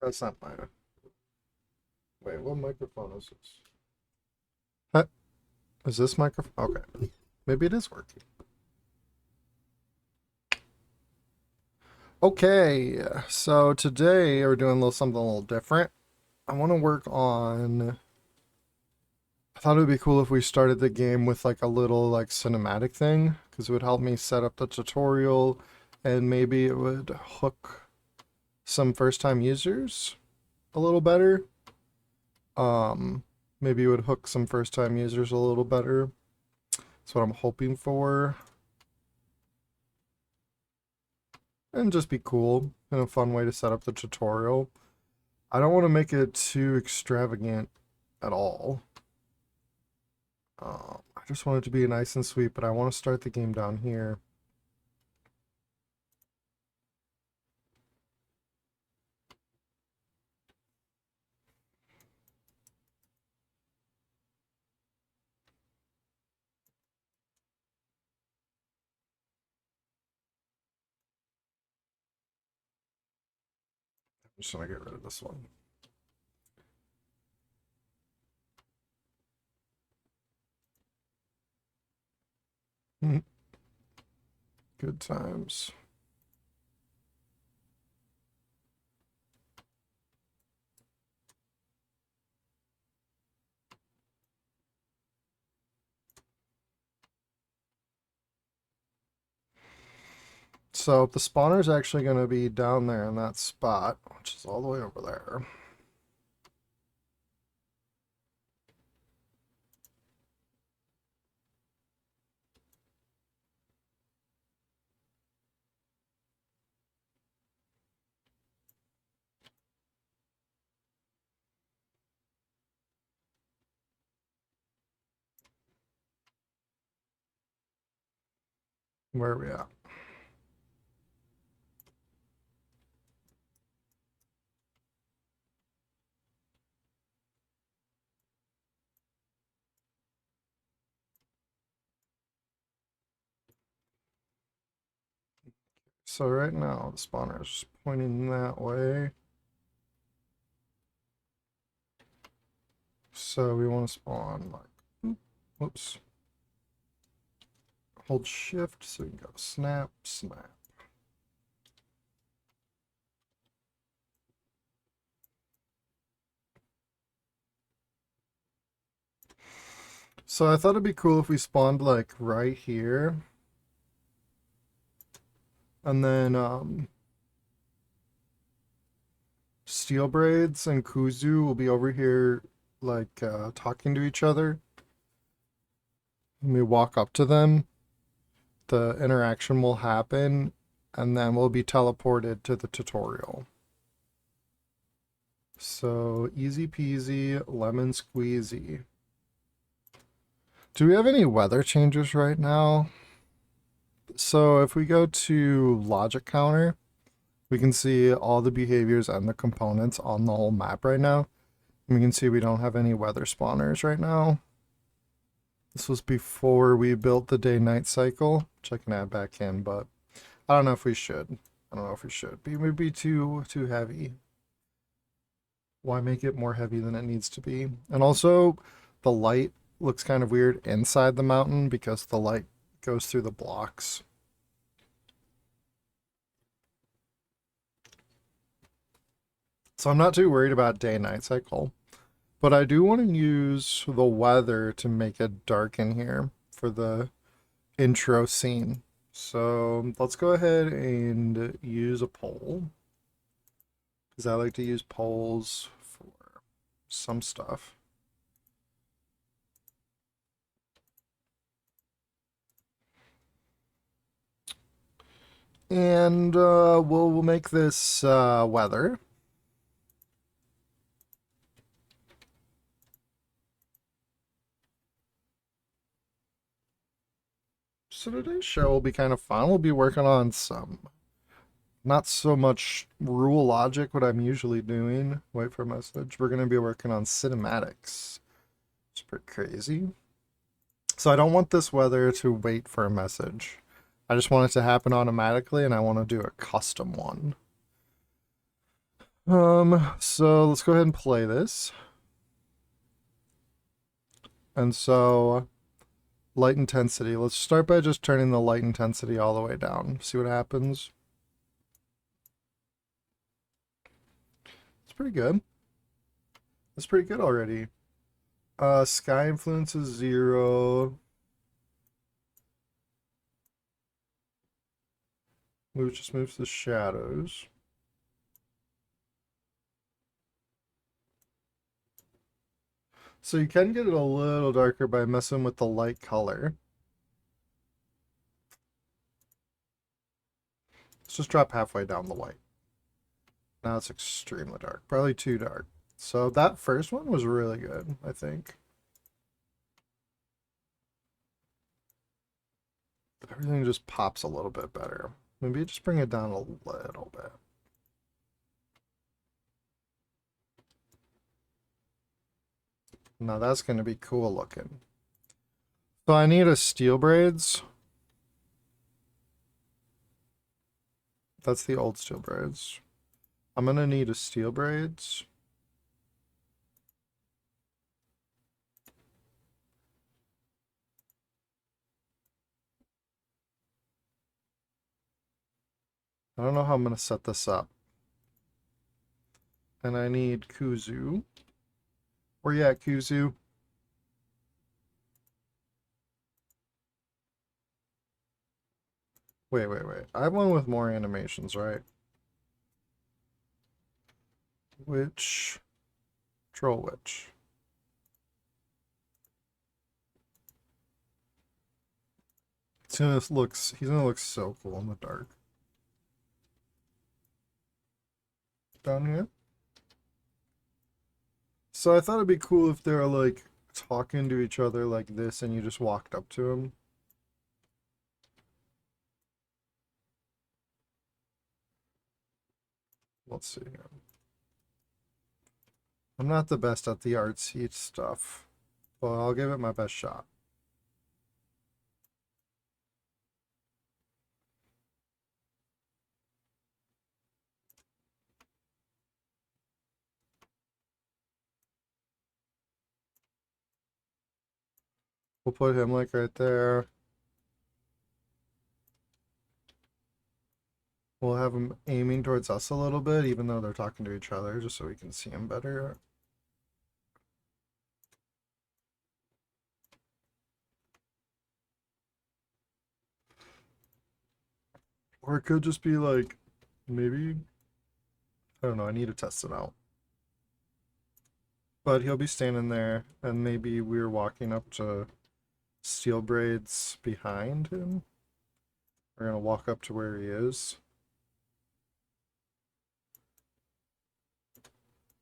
That's not mine. Wait, what microphone is this? Huh? Is this microphone? Okay. Maybe it is working. Okay, so today we're doing something a little different. I want to work on. I thought it would be cool if we started the game with like a little like cinematic thing, because it would help me set up the tutorial, and maybe it would hook some first-time users a little better. Um, Maybe it would hook some first-time users a little better. That's what I'm hoping for. And just be cool and a fun way to set up the tutorial. I don't want to make it too extravagant at all. I just want it to be nice and sweet, but I want to start the game down here. I'm just going to get rid of this one. Good times. So the spawner is actually going to be down there in that spot, which is all the way over there. Where are we at? So right now the spawner is pointing that way. So we want to spawn like, whoops. Hold shift so we can go snap, snap. So I thought it'd be cool if we spawned like right here. And then Steel Braids and Kuzu will be over here like talking to each other. When we walk up to them, the interaction will happen and then we'll be teleported to the tutorial. So easy peasy, lemon squeezy. Do we have any weather changes right now? So if we go to logic counter, we can see all the behaviors and the components on the whole map right now. And we can see we don't have any weather spawners right now. This was before we built the day-night cycle, which I can add back in, but I don't know if we should. I don't know if we should. It would be too heavy. Why make it more heavy than it needs to be? And also, the light looks kind of weird inside the mountain because the light goes through the blocks. So I'm not too worried about day-night cycle. But I do want to use the weather to make it dark in here for the intro scene. So let's go ahead and use a poll. Because I like to use polls for some stuff. And we'll make this weather. So today's show will be kind of fun. We'll be working on some, not so much rule logic, what I'm usually doing. Wait for a message. We're going to be working on cinematics. It's pretty crazy. So I don't want this weather to wait for a message. I just want it to happen automatically, and I want to do a custom one. So let's go ahead and play this. And so light intensity. Let's start by just turning the light intensity all the way down. See what happens. It's pretty good. It's pretty good already. Sky influence is 0. Just moves the shadows. So you can get it a little darker by messing with the light color. Let's just drop halfway down the white. Now it's extremely dark. Probably too dark. So that first one was really good, I think. Everything just pops a little bit better. Maybe just bring it down a little bit. Now that's going to be cool looking. So I need a steel braids. That's the old steel braids. I'm going to need a steel braids. I don't know how I'm going to set this up. And I need Kuzu. Where you at, Kuzu? Wait. I have one with more animations, right? Which? Troll Witch. He's gonna look so cool in the dark. Down here. So I thought it'd be cool if they're like talking to each other like this and you just walked up to them. Let's see here. I'm not the best at the artsy stuff, but I'll give it my best shot. We'll put him like right there. We'll have him aiming towards us a little bit, even though they're talking to each other, just so we can see him better. Or it could just be like, maybe, I don't know, I need to test it out. But he'll be standing there, and maybe we're walking up to steel braids behind him. We're gonna walk up to where he is.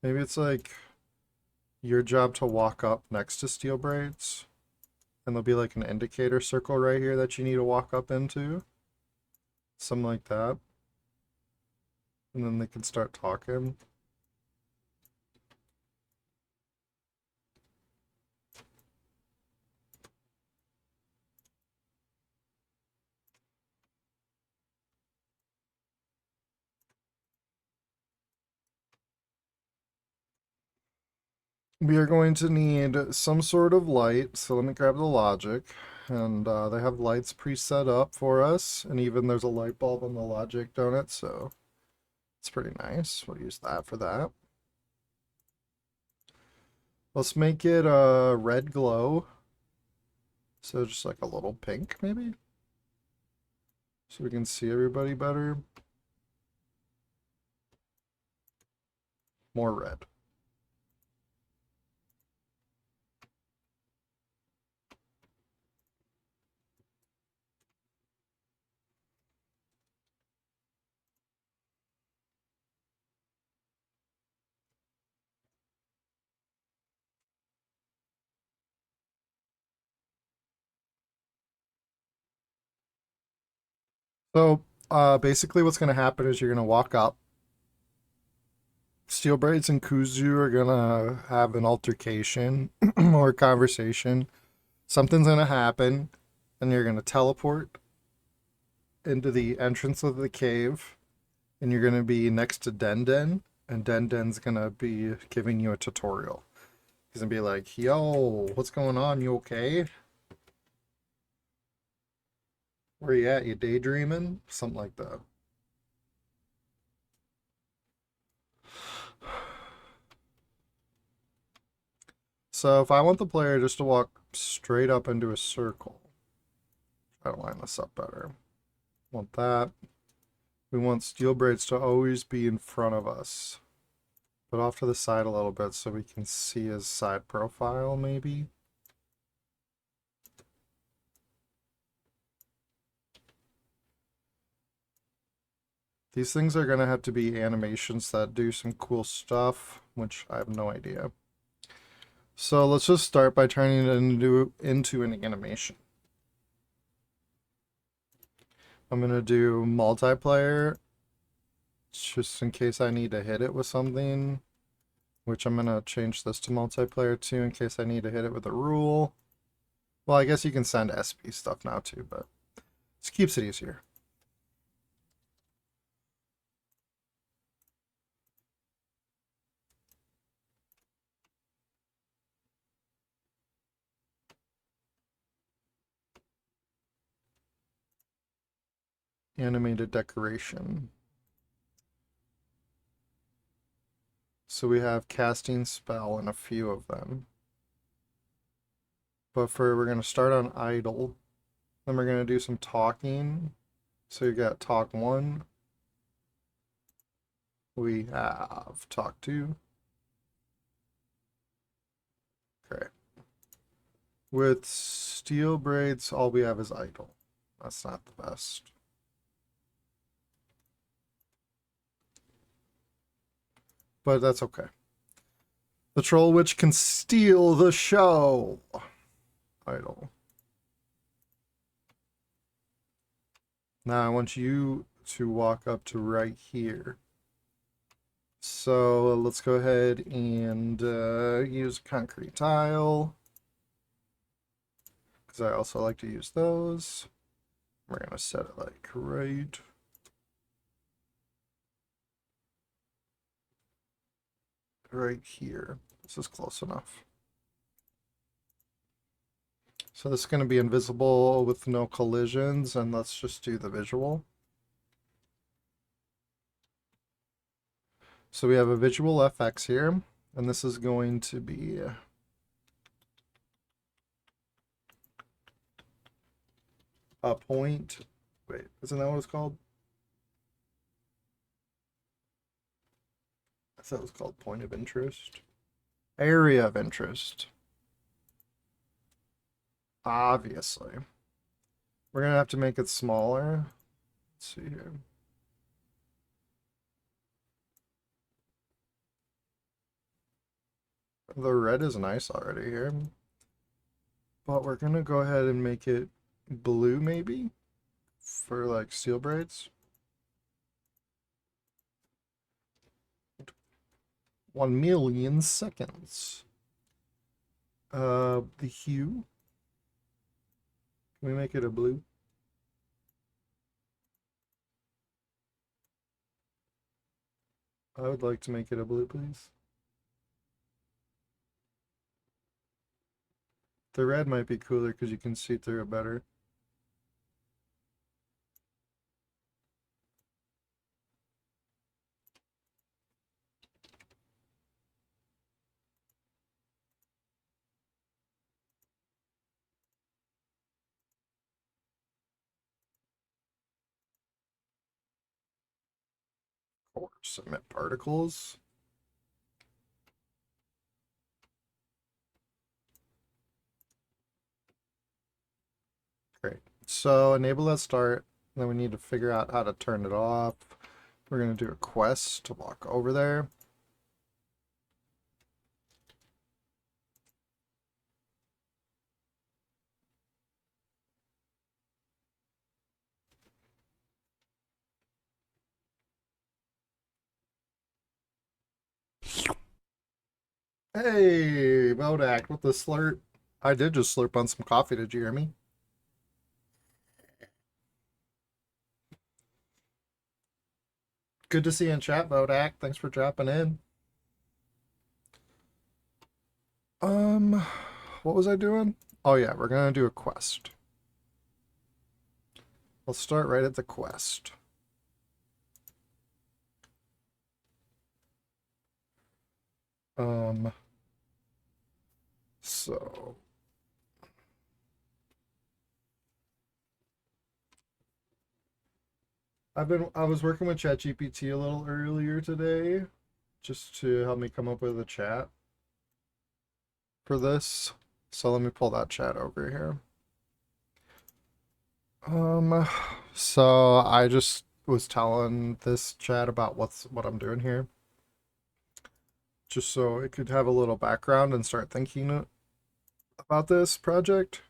Maybe it's like your job to walk up next to steel braids, and there'll be like an indicator circle right here that you need to walk up into. Something like that. And then they can start talking. We are going to need some sort of light, so let me grab the logic. And they have lights preset up for us, and even there's a light bulb on the logic donut, so it's pretty nice. We'll use that for that. Let's make it a red glow. So just like a little pink, maybe? So we can see everybody better. More red. So basically what's going to happen is you're going to walk up. Steel Braids and Kuzu are going to have an altercation or a conversation. Something's going to happen, and you're going to teleport into the entrance of the cave, and you're going to be next to Den Den. And Den's gonna be giving you a tutorial. He's gonna be like, yo, what's going on? You okay? Where you at? You daydreaming? Something like that. So if I want the player just to walk straight up into a circle, try to line this up better. Want that. We want steel braids to always be in front of us, but off to the side a little bit so we can see his side profile maybe. These things are going to have to be animations that do some cool stuff, which I have no idea. So let's just start by turning it into an animation. I'm going to do multiplayer, just in case I need to hit it with something, which I'm going to change this to multiplayer too, in case I need to hit it with a rule. Well, I guess you can send SB stuff now too, but this keeps it easier. Animated decoration. So we have casting spell and a few of them. But we're going to start on idle. Then we're going to do some talking. So you got talk 1. We have talk 2. Okay. With steel braids, all we have is idle. That's not the best. But that's okay. The troll witch can steal the show. Idle. Now I want you to walk up to right here. So let's go ahead and use concrete tile, because I also like to use those. We're going to set it like right here. This is close enough. So this is going to be invisible with no collisions, and let's just do the visual. So we have a visual FX here, and this is going to be a point. Wait, isn't that what it's called? I thought it was called point of interest. Area of interest. Obviously. We're going to have to make it smaller. Let's see here. The red is nice already here. But we're going to go ahead and make it blue maybe for like steel braids. 1,000,000 seconds. The hue. Can we make it a blue? I would like to make it a blue, please. The red might be cooler because you can see through it better. Or submit particles. Great. So enable that start. Then we need to figure out how to turn it off. We're going to do a quest to walk over there. Hey, Bodak with the slurp. I did just slurp on some coffee, did you hear me? Good to see you in chat, Vodak. Thanks for dropping in. Um, what was I doing? Oh yeah, we're gonna do a quest. We'll start right at the quest. Um, so I was working with ChatGPT a little earlier today, just to help me come up with a chat for this. So let me pull that chat over here. Um, so I just was telling this chat about what I'm doing here, just so it could have a little background and start thinking about this project.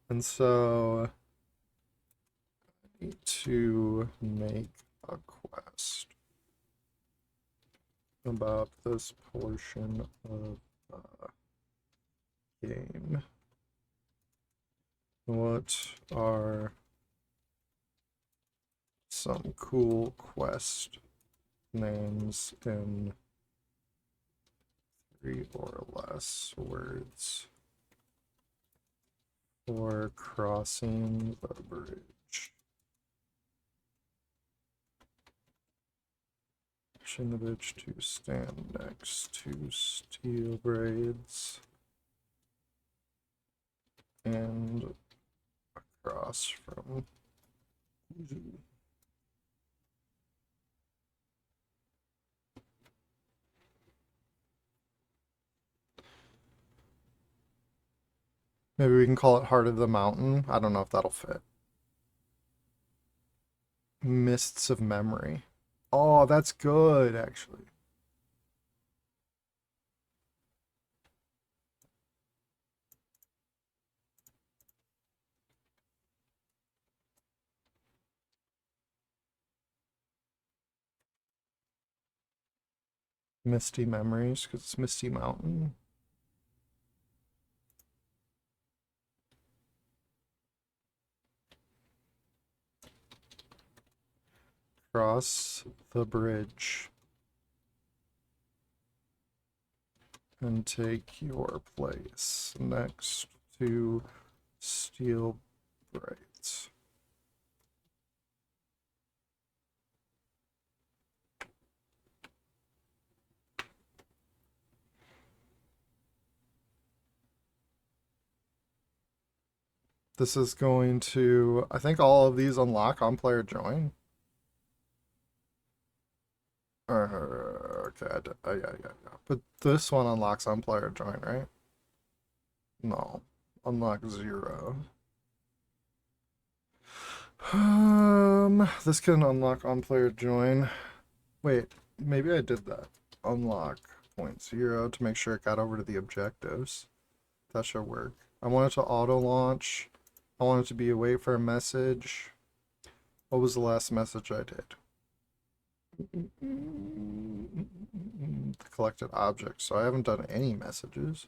And so I need to make a quest about this portion of the game. What are some cool quest names in 3 or less words for crossing the bridge? Pushing the bridge to stand next to steel braids and across from maybe we can call it Heart of the Mountain. I don't know if that'll fit. Mists of Memory. Oh, that's good, actually. Misty Memories, because it's Misty Mountain. Cross the bridge and take your place next to steel braids. This is going to, I think all of these unlock on player join. Okay, yeah. But this one unlocks on player join, right? No, unlock 0. This can unlock on player join. Wait, maybe I did that. Unlock 0.0 to make sure it got over to the objectives. That should work. I want it to auto launch. I want it to be a wait for a message. What was the last message I did? The collected objects. So I haven't done any messages.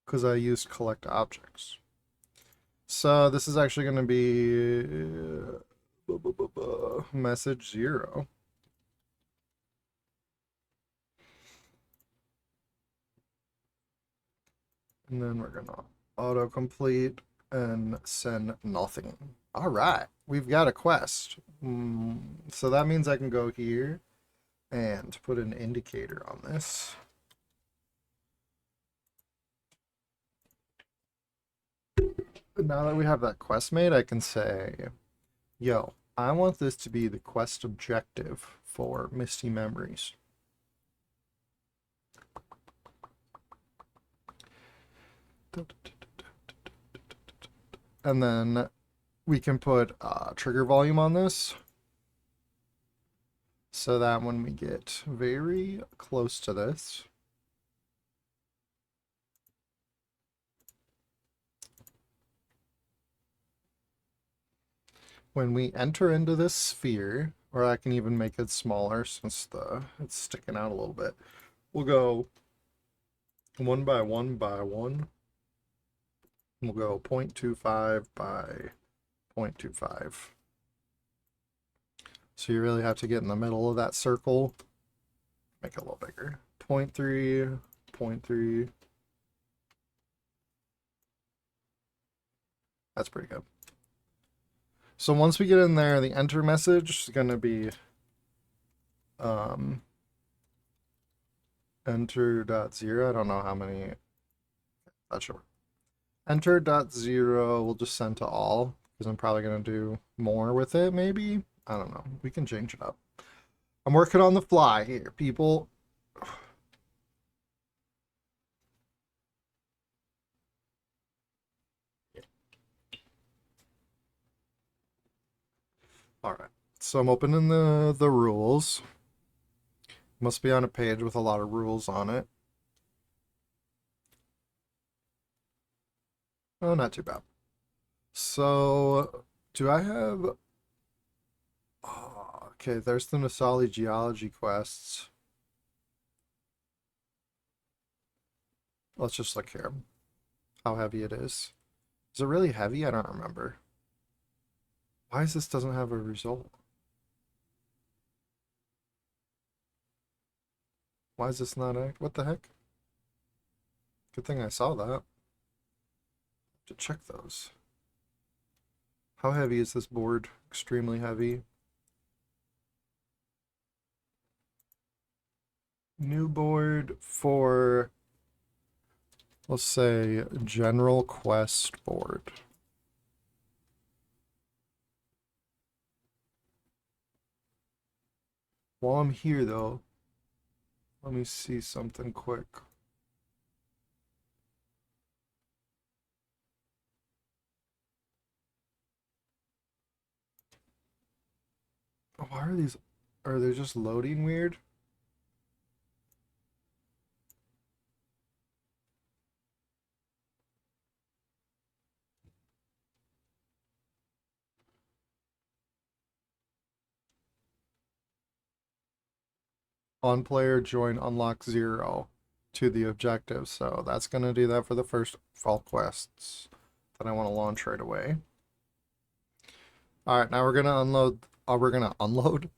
Because I used collect objects. So this is actually going to be message 0. And then we're going to autocomplete and send nothing. All right, we've got a quest. So that means I can go here and put an indicator on this. Now that we have that quest made, I can say, yo, I want this to be the quest objective for Misty Memories. And then we can put trigger volume on this so that when we get very close to this, when we enter into this sphere, or I can even make it smaller since it's sticking out a little bit, we'll go 1 by 1 by 1. We'll go 0.25 by 0.25. So you really have to get in the middle of that circle. Make it a little bigger. 0.3, 0.3. That's pretty good. So once we get in there, the enter message is going to be enter.0. I don't know how many. Not sure. Enter.0 we'll just send to all because I'm probably going to do more with it, maybe. I don't know. We can change it up. I'm working on the fly here, people. All right. So I'm opening the rules. Must be on a page with a lot of rules on it. Oh, not too bad. So, do I have... Oh, okay, there's the Nasali geology quests. Let's just look here. How heavy it is. Is it really heavy? I don't remember. Why is this doesn't have a result? Why is this not a... What the heck? Good thing I saw that. To check those. How heavy is this board? Extremely heavy. New board for, let's say, general quest board. While I'm here, though, let me see something quick. Why are these... Are they just loading weird? On player join unlock 0 to the objective. So that's going to do that for the first fall quests that I want to launch right away. All right, now we're going to unload. We're going to unload.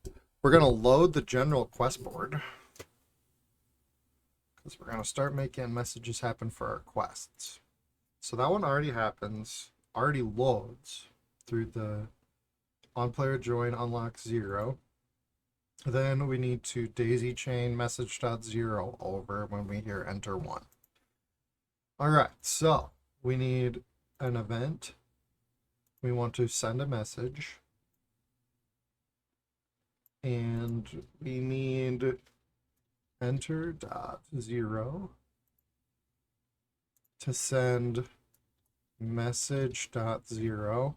We're going to load the general quest board. Because we're going to start making messages happen for our quests. So that one already happens, already loads through the on player join unlock 0. Then we need to daisy chain message.0 over when we hear enter 1. All right, so we need an event. We want to send a message. And we need enter.0 to send message.0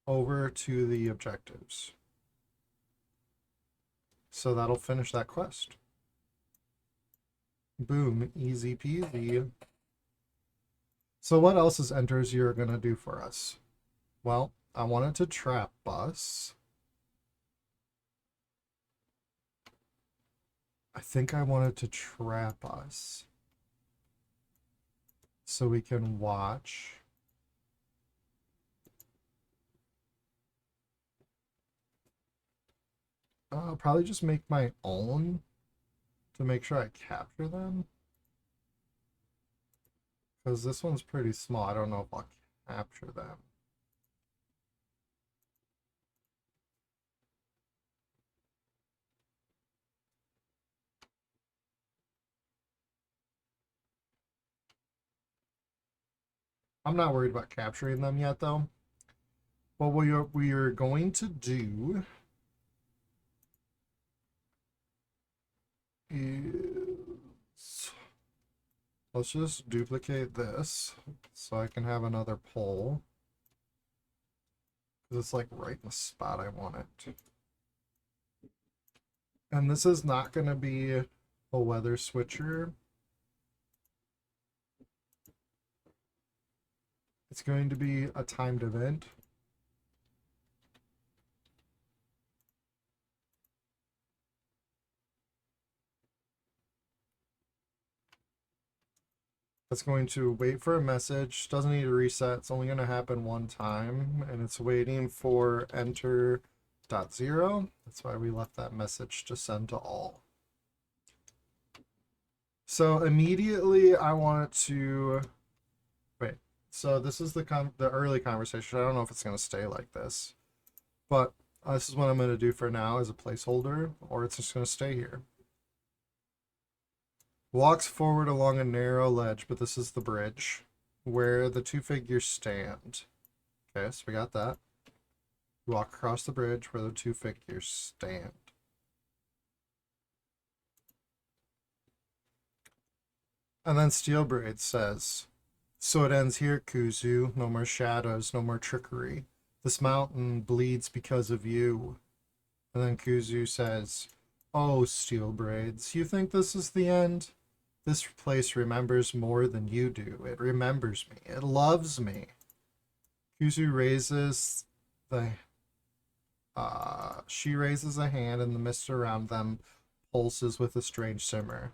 over to the objectives. So that'll finish that quest. Boom, easy peasy. So what else is enter 0 gonna do for us? Well, I wanted to trap us. I think I wanted to trap us so we can watch. I'll probably just make my own to make sure I capture them. Because this one's pretty small. I don't know if I'll capture them. I'm not worried about capturing them yet, though. What we are going to do is... Let's just duplicate this so I can have another poll. Because it's like right in the spot I want it. And this is not going to be a weather switcher. It's going to be a timed event. It's going to wait for a message. Doesn't need to reset. It's only going to happen one time, and it's waiting for enter dot zero. That's why we left that message to send to all. So immediately I want it to wait. So this is the early conversation. I don't know if it's going to stay like this, but this is what I'm going to do for now as a placeholder, or it's just going to stay here. Walks forward along a narrow ledge, but this is the bridge where the two figures stand. Okay, so we got that. Walk across the bridge where the two figures stand. And then Steelbraid says, so it ends here, Kuzu. No more shadows, no more trickery. This mountain bleeds because of you. And then Kuzu says, oh, Steelbraids, you think this is the end? This place remembers more than you do. It remembers me. It loves me. Kuzu raises the... she raises a hand and the mist around them pulses with a strange simmer.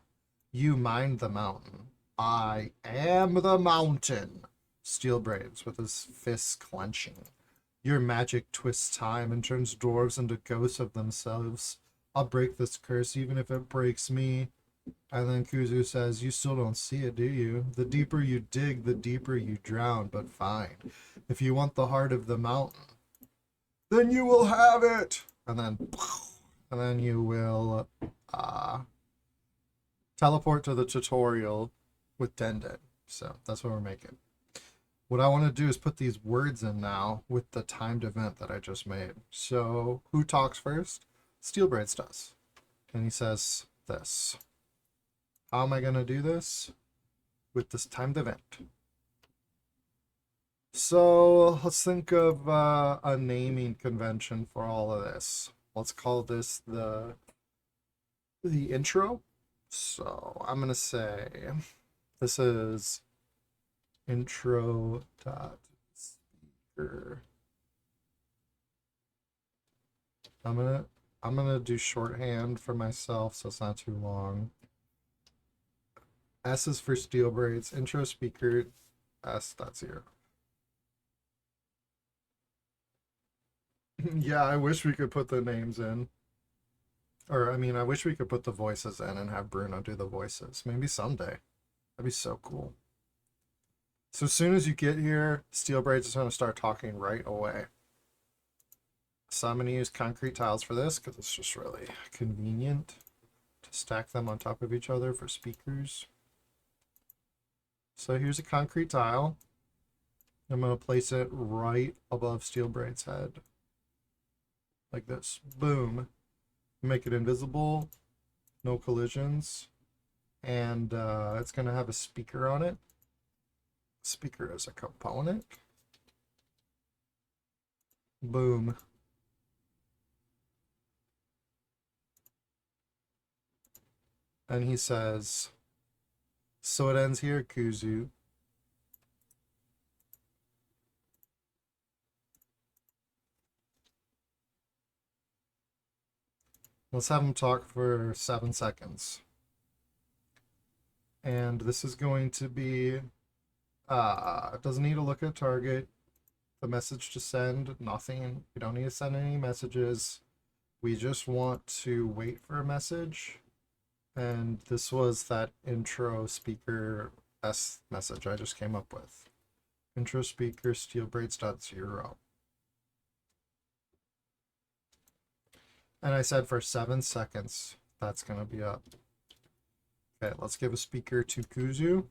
You mind the mountain. I am the mountain. Steelbraids with his fists clenching. Your magic twists time and turns dwarves into ghosts of themselves. I'll break this curse even if it breaks me. And then Kuzu says, you still don't see it, do you? The deeper you dig, the deeper you drown, but fine. If you want the heart of the mountain, then you will have it! And then you will teleport to the tutorial with Denden. So that's what we're making. What I want to do is put these words in now with the timed event that I just made. So who talks first? Steelbraids does. And he says this. How am I going to do this? With this timed event. So let's think of a naming convention for all of this. Let's call this the intro. So I'm going to say this is intro dot speaker. I'm gonna do shorthand for myself so it's not too long. S is for Steelbraids, intro speaker, S.0. Yeah, I wish we could put the names in. Or, I mean, I wish we could put the voices in and have Bruno do the voices. Maybe someday. That'd be so cool. So as soon as you get here, Steelbraids is going to start talking right away. So I'm going to use concrete tiles for this because it's just really convenient to stack them on top of each other for speakers. So here's a concrete tile. I'm going to place it right above Steelbraid's head. Like this. Boom. Make it invisible. No collisions. And it's going to have a speaker on it. Speaker as a component. Boom. And he says, so it ends here, Kuzu. Let's have him talk for 7 seconds. And this is going to be, it doesn't need to look at target. The message to send, nothing. We don't need to send any messages. We just want to wait for a message. And this was that intro speaker S message I just came up with. Intro speaker steelbraids.0. And I said for 7 seconds, that's going to be up. Okay, let's give a speaker to Kuzu.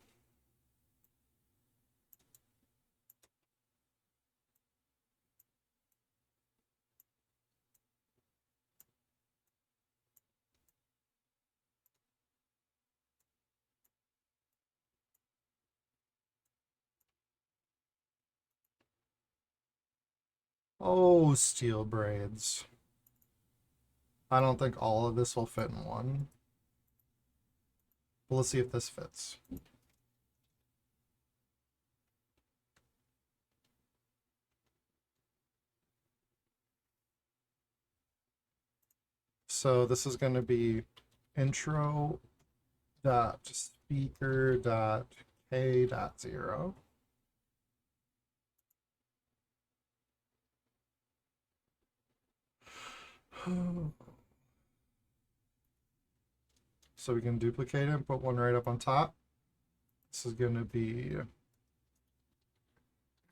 Oh, Steelbraids. I don't think all of this will fit in one. But let's see if this fits. So this is going to be intro dot speaker dot K dot 0. So we can duplicate it and put one right up on top. This is going to be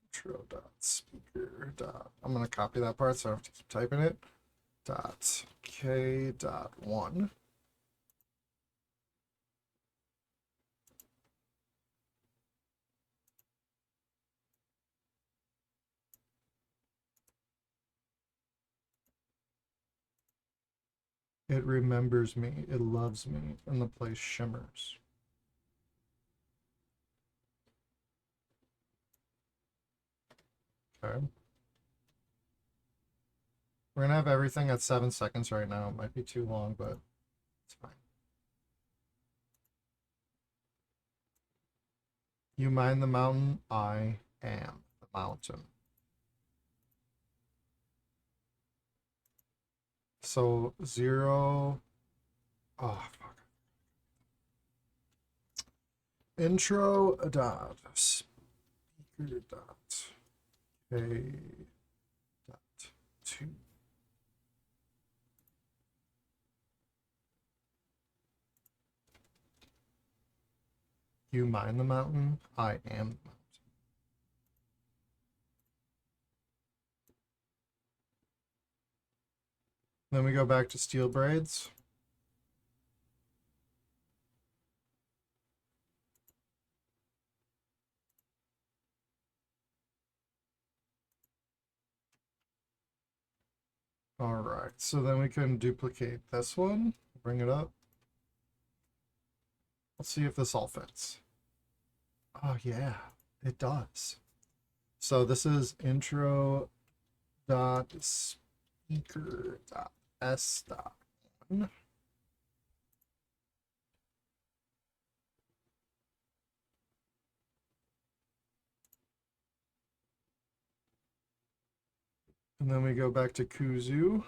intro dot speaker dot. I'm going to copy that part so I don't have to keep typing it. Dot K dot 1. It remembers me. It loves me. And the place shimmers. Okay. We're going to have everything at 7 seconds right now. It might be too long, but it's fine. You mind the mountain? I am the mountain. So 0. Oh, fuck. Intro dot speaker dot K dot 2. You mind the mountain? I am the mountain. Then we go back to steel braids. All right, so then we can duplicate this one, bring it up. Let's see if this all fits. Oh yeah, it does. So this is intro dot speaker dot s dot 1. And then we go back to Kuzu.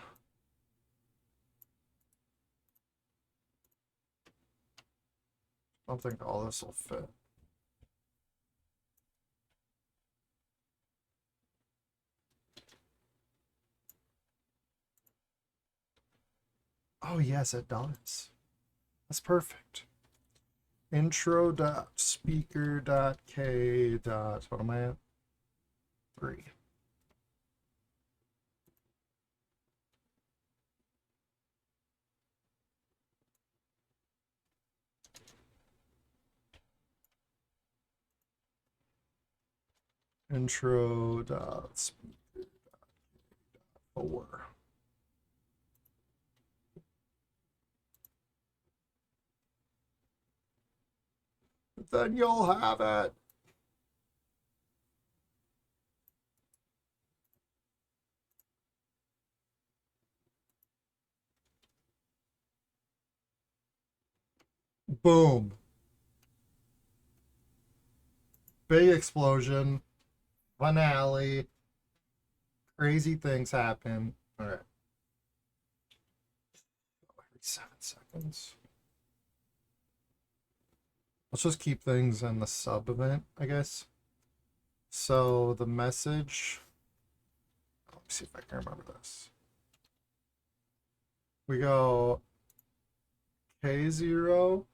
I don't think all this will fit. Oh yes, it does. That's perfect. Intro dot speaker dot K dot, what am I at? 3. Intro dot speaker dot 4. Then you'll have it. Boom. Big explosion. Finale. Crazy things happen. All right. Every 7 seconds. Let's just keep things in the sub event, I guess. So the message. Let me see if I can remember this. We go K0.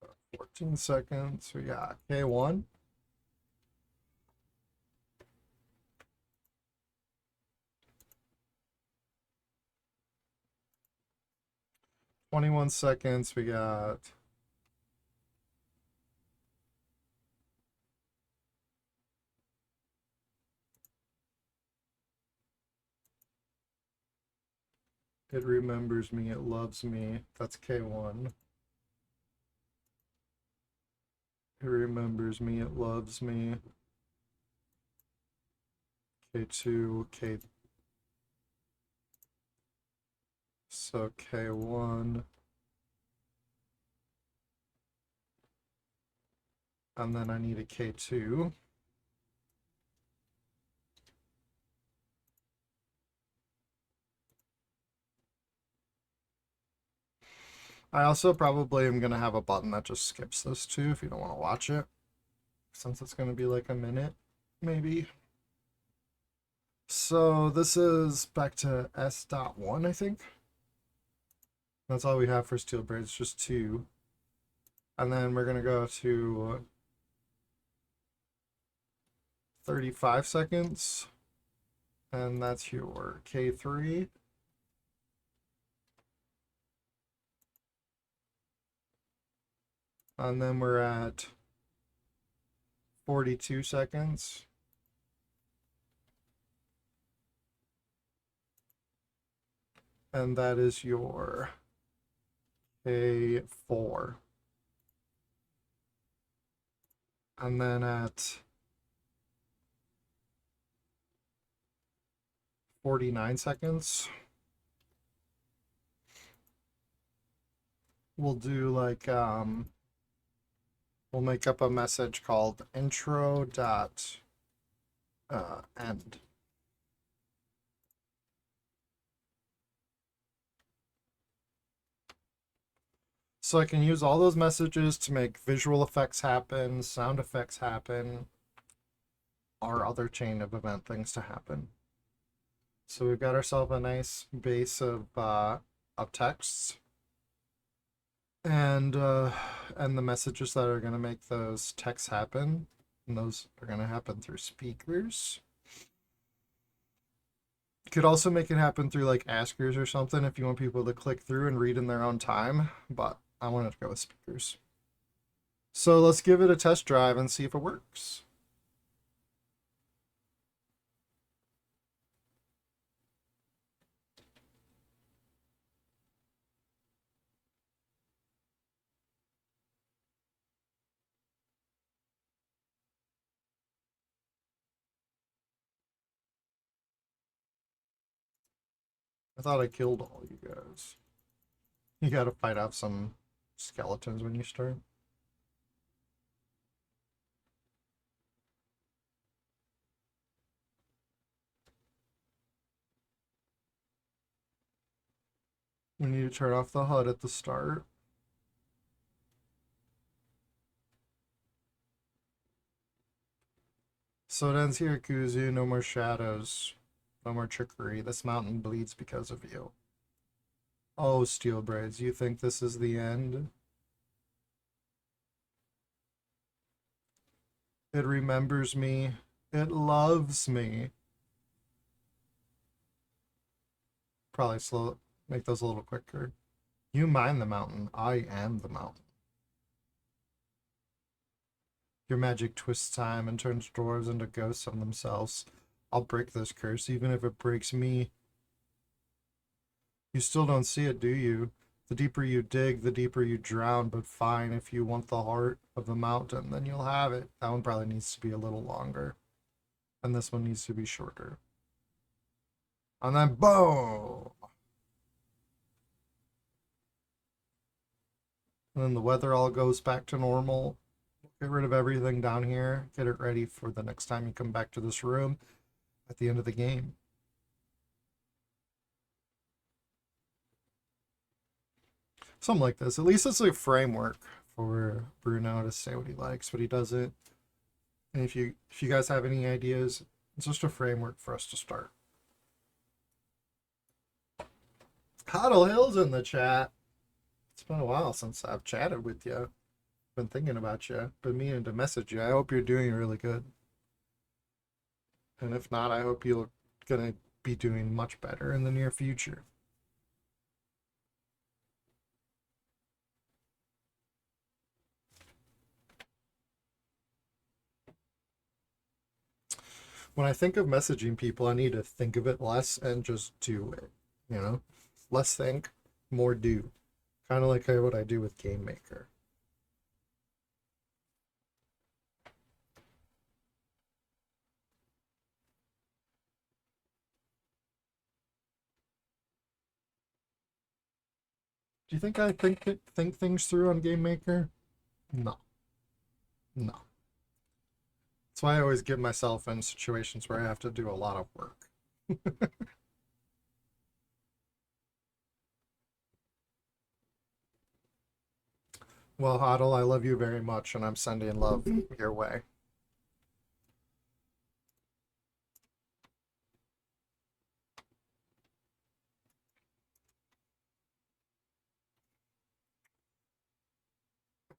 So 14 seconds. We got K1. $21. We got it remembers me, it loves me. That's K1. It remembers me, it loves me. K2, K. So K1. And then I need a K2. I also probably am going to have a button that just skips this too if you don't want to watch it, since it's going to be like a minute, maybe. So this is back to S.1, I think. That's all we have for steel braids, just two. And then we're going to go to 35 seconds. And that's your K3. And then we're at 42 seconds. And that is your K4. And then at 49 seconds, we'll do like, we'll make up a message called intro dot end. So I can use all those messages to make visual effects happen, sound effects happen, or other chain of event things to happen. So we've got ourselves a nice base of texts, and the messages that are going to make those texts happen, and those are going to happen through speakers. You could also make it happen through like askers or something if you want people to click through and read in their own time, but I wanted to go with speakers. So let's give it a test drive and see if it works. I thought I killed all you guys. You gotta fight off some skeletons when you start. We need to turn off the HUD at the start. So it ends here, Kuzu. No more shadows. No more trickery. This mountain bleeds because of you. Oh, Steel Braids, you think this is the end? It remembers me. It loves me. Probably slow. Make those a little quicker. You mine the mountain. I am the mountain. Your magic twists time and turns dwarves into ghosts of themselves. I'll break this curse, even if it breaks me. You still don't see it, do you? The deeper you dig, the deeper you drown, but fine, if you want the heart of the mountain, then you'll have it. That one probably needs to be a little longer. And this one needs to be shorter. And then boom! And then the weather all goes back to normal. Get rid of everything down here. Get it ready for the next time you come back to this room at the end of the game. Something like this. At least it's a framework for Bruno to say what he likes, what he doesn't. And if you guys have any ideas, it's just a framework for us to start. Huddle Hill's in the chat. It's been a while since I've chatted with you. Been thinking about you. Been meaning to message you. I hope you're doing really good. And if not, I hope you're gonna be doing much better in the near future. When I think of messaging people, I need to think of it less and just do it. You know? Less think, more do. Kind of like what I do with GameMaker. Do you think I think things through on GameMaker? No. No. That's why I always get myself in situations where I have to do a lot of work. Well, Huddle, I love you very much, and I'm sending love your way.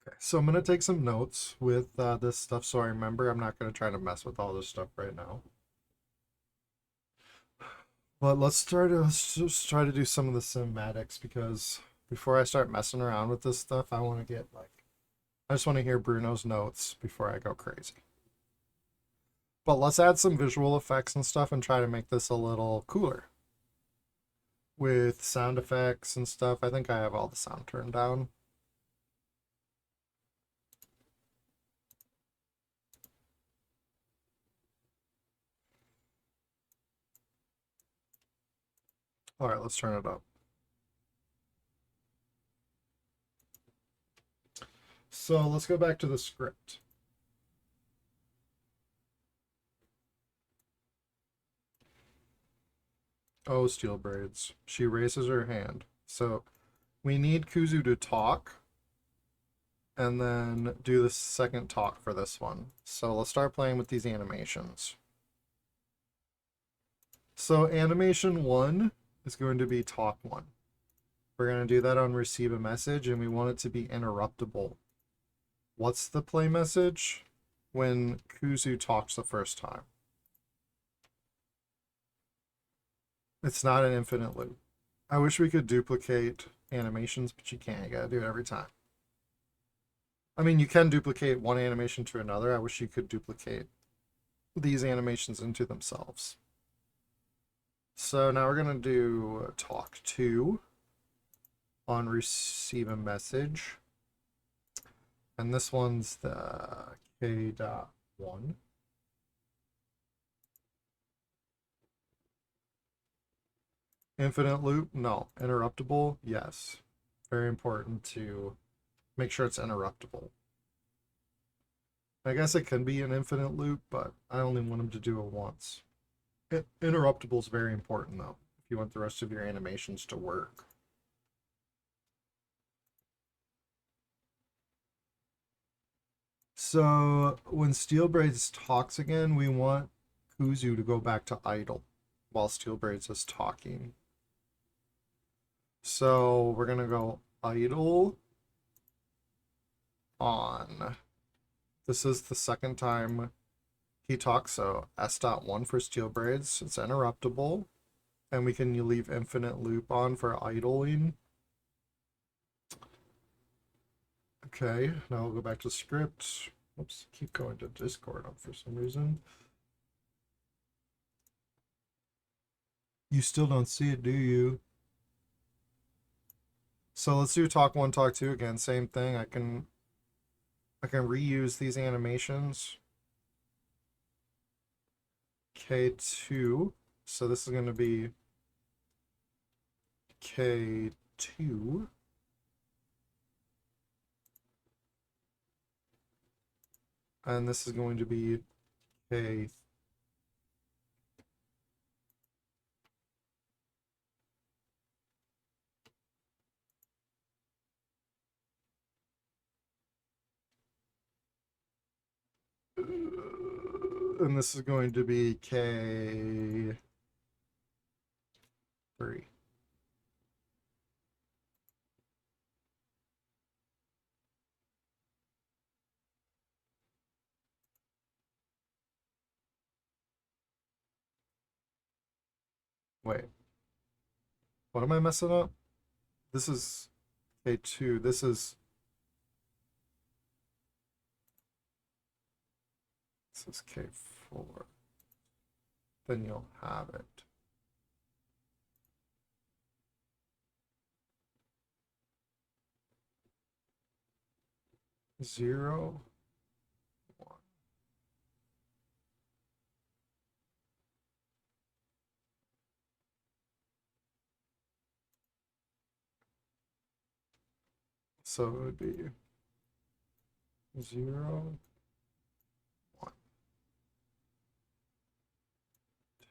Okay, so I'm going to take some notes with this stuff so I remember. I'm not going to try to mess with all this stuff right now. But let's just try to do some of the cinematics because before I start messing around with this stuff, I want to get like, I just want to hear Bruno's notes before I go crazy. But let's add some visual effects and stuff and try to make this a little cooler. With sound effects and stuff, I think I have all the sound turned down. All right, let's turn it up. So let's go back to the script. Oh, steel braids. She raises her hand. So we need Kuzu to talk and then do the second talk for this one. So let's start playing with these animations. So animation 1 is going to be talk 1. We're going to do that on receive a message, and we want it to be interruptible. What's the play message? When Kuzu talks the first time. It's not an infinite loop. I wish we could duplicate animations, but you can't. You gotta do it every time. I mean, you can duplicate one animation to another. I wish you could duplicate these animations into themselves. So now we're going to do talk 2 on receive a message. And this one's the K.1. Infinite loop? No. Interruptible? Yes. Very important to make sure it's interruptible. I guess it can be an infinite loop, but I only want them to do it once. Interruptible is very important, though, if you want the rest of your animations to work. So when Steel Braids talks again, we want Kuzu to go back to idle while Steel Braids is talking. So we're going to go idle on. This is the second time he talks, so S.1 for Steel Braids. It's interruptible. And we can leave infinite loop on for idling. Okay, now we'll go back to script. Oops, keep going to Discord for some reason. You still don't see it, do you? So let's do talk 1, talk 2 again. Same thing. I can reuse these animations. K2. So this is going to be K2. And this is going to be K3. And this is going to be K3. Wait, what am I messing up? This is K2. This is K4. Then you'll have it. Zero, one. So it would be 0, 1,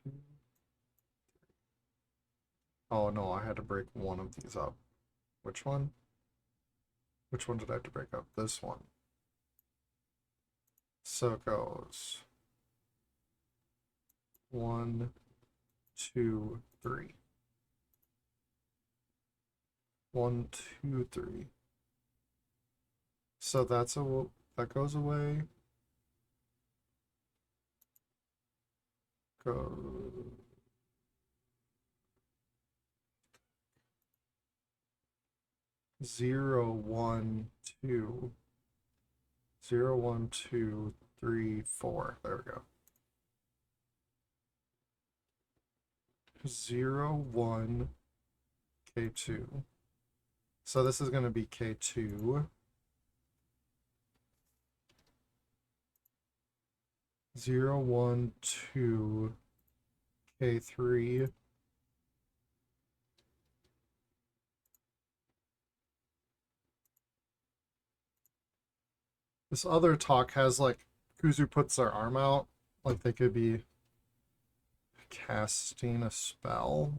2. Oh no, I had to break one of these up. Which one? Which one did I have to break up? This one. So it goes 1, 2, 3. 1, 2, 3. So that goes away. Go 0, 1, 2. 0, 1, 2, 3, 4. There we go. 0, 1, K2. So this is going to be K2. 0, 1, 2, K3. This other talk has like Kuzu puts their arm out, like they could be casting a spell.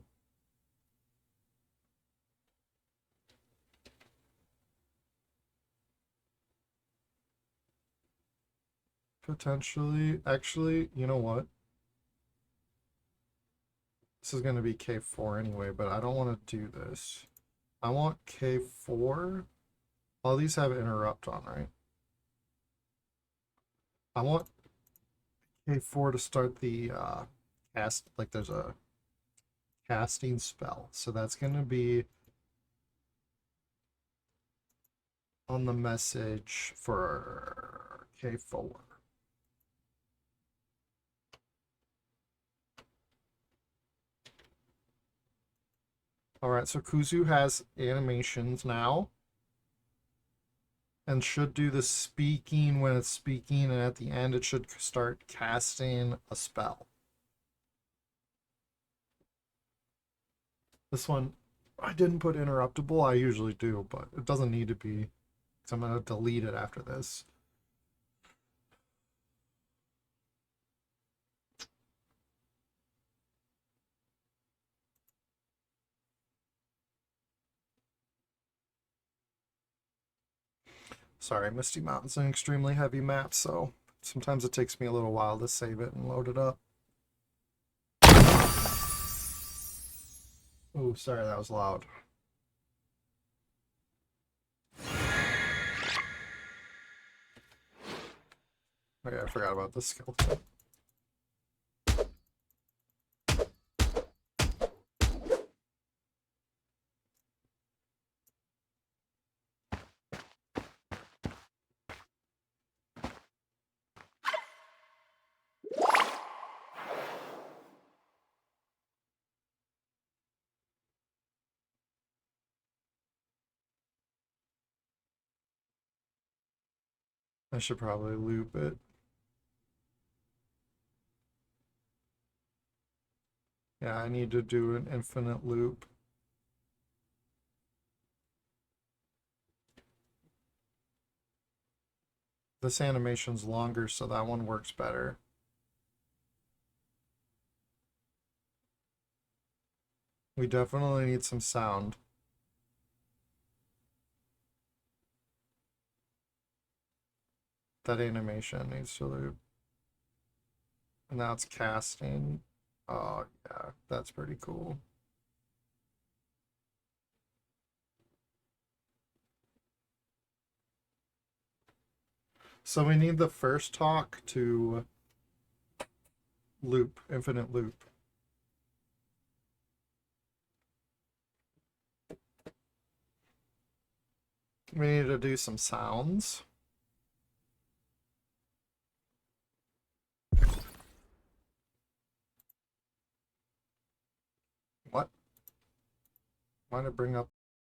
Potentially. Actually, you know what? This is going to be K4 anyway, but I don't want to do this. I want K4. All these have interrupt on, right? I want K4 to start the cast, like there's a casting spell. So that's going to be on the message for K4. Alright, so Kuzu has animations now. And should do the speaking when it's speaking, and at the end it should start casting a spell. This one, I didn't put interruptible. I usually do, but it doesn't need to be, because I'm going to delete it after this. Sorry, Misty Mountain's an extremely heavy map, so sometimes it takes me a little while to save it and load it up. Oh, sorry, that was loud. Okay, I forgot about this skill. I should probably loop it. Yeah, I need to do an infinite loop. This animation's longer, so that one works better. We definitely need some sound. That animation needs to loop. And now it's casting. Oh, yeah, that's pretty cool. So we need the first talk to loop, infinite loop. We need to do some sounds. What? Why did it bring up